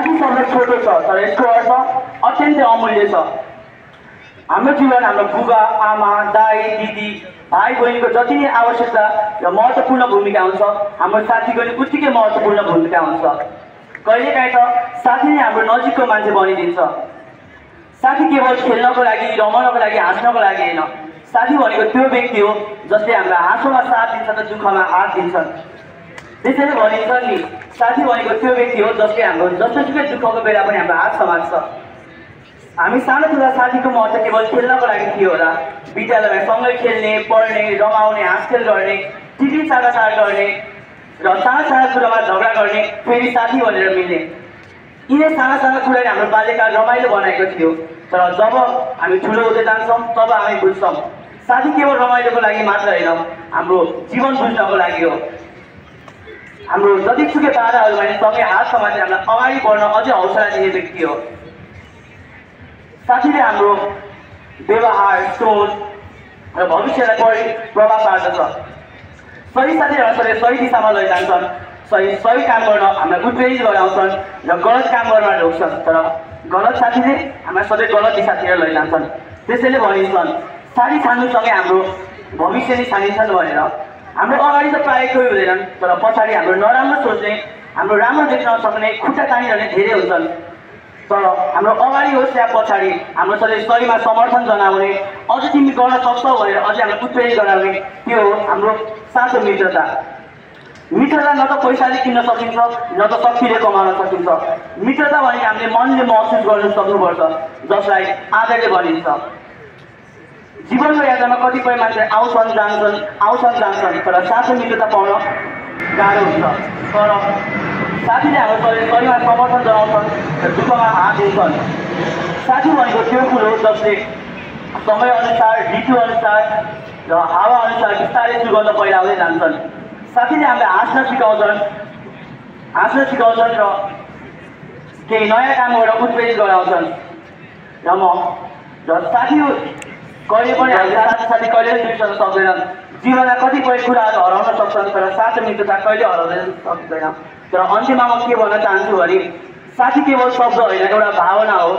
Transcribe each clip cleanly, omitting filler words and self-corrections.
साथी शब्द छोटो छ तर यसको अर्थ अत्यन्तै अमूल्य छ। हाम्रो जीवन हाम्रो बुबा आमा दाई दिदी भाइ बहिनीको जति नै आवश्यकता र महत्त्वपूर्ण भूमिका हुन्छ हाम्रो साथीको पनि उत्तिकै महत्त्वपूर्ण भूमिका हुन्छ। कहिलेकाहीँ त साथी नै हाम्रो नजिकको मान्छे बनिदिन्छ। साथी केवल खेल्नको लागि रमाउनको लागि हाँस्नको लागि होइन, साथी भनेको त्यो व्यक्ति हो जसले हाम्रो हाँसोमा साथ दिन्छ त दुःखमा हात दिन्छन्। त्यसैले भनिन्छ नि साथी भनेको त्यो व्यक्ति हो जसले हाम्रो जस्तोसुकै दुःखको बेला पनि हाम्रो हात समात्छ। हामी सानो छँदा साथीको महत्त्व केवल खेल्नको लागि थियो होला। विद्यालयमा सँगै खेल्ने पढ्ने रमाउने हाँसखेल गर्ने टिफिन साटासाट गर्ने र साना साना कुरामा झगडा गर्ने फेरि साथी भनेर मिल्ने, यिनै साना साना कुराले हाम्रो बाल्यकाल रमाइलो बनाएको थियो। तर जब हामी ठुलो हुँदै जान्छौँ तब हामी बुझ्छौँ साथी केवल रमाइलोको लागि मात्र होइन, हाम्रो जीवन बुझ्नको लागि हो। हाम्रो जतिसुकै बाधाहरूमा सँगै हात समातेर हामीलाई अगाडि बढ्न अझै हौसला दिने व्यक्ति हो। साथीले हाम्रो व्यवहार सोच र भविष्यलाई प्रभाव पार्दछ। सही साथीहरूले सही दिशामा लैजान्छन्, सही काम गर्न हामीलाई उत्प्रेरित गराउँछन् र गलत काम गर्न रोक्छन्। तर गलत साथीले हामीलाई सधैँ गलत दिशातिर लैजान्छन्। त्यसैले भनिन्छन् साथी छान्नुसँगै हाम्रो भविष्य नै छानिन्छन् भनेर। हाम्रो अगाडि त प्रायः कोही हुँदैनन् तर पछाडि हाम्रो नराम्रो सोच्ने हाम्रो राम्रो देख्न सक्ने खुट्टा तानिरहने धेरै हुन्छन्। तर हाम्रो अगाडि होस् या पछाडि हाम्रो सधैँ सहीमा समर्थन जनाउने अझ तिमी गर्न सक्छौ भनेर अझै हामीलाई उत्प्रेरित गराउने त्यो हो हाम्रो साँचो मित्रता। मित्रता न त पैसाले किन्न सकिन्छ न त शक्तिले कमाउन सकिन्छ। मित्रता भने हामीले मनले महसुस गर्न सक्नुपर्छ, जसलाई आदरले भनिन्छ। जीवनको यात्रामा कतिपय मान्छे आउँछन् जान्छन् तर साँचो मित्रता पाउन गाह्रो हुन्छ। तर साथीले हाम्रो शरीरमा समर्थन जनाउँछन् र दुःखमा हात दिन्छन्। साथी भनेको त्यो कुरो हो जसले समयअनुसार ऋतुअनुसार र हावाअनुसार बिस्तारै सुगन्ध फैलाउँदै जान्छन्। साथीले हामीलाई हाँस्न सिकाउँछन् र केही नयाँ काम गरेर उत्प्रेरित गराउँछन्। र साथी कहिले पनि हामीले साथी कहिले पनि बिर्सन सक्दैनन्। जीवनमा कतिपय कुराहरू हराउन सक्छन् तर साँचो मित्रता कहिले हराउन सक्दैन। तर अन्त्यमा म के भन्न चाहन्छु भने साथी केवल शब्द होइन, एउटा भावना हो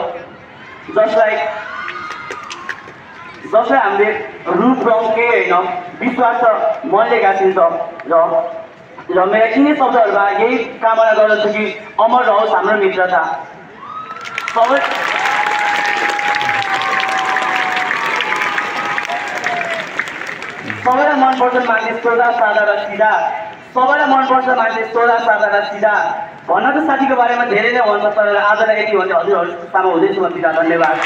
जसलाई हामीले रूप रङ केही होइन विश्वास र मनले गाँसिन्छ। र मेरा यिनै शब्दहरूमा यही कामना गर्दछु कि अमर रहोस् हाम्रो मित्रता। सबैलाई मनपर्छ मान्छे सोधा सादा र सिधा, सबैलाई मनपर्छ मान्छे सोधा सादा र सिधा। भन्न त साथीको बारेमा धेरै नै भन्छ तर आजलाई यति भन्दै हजुरहरू सामु हुँदैछु म। धन्यवाद।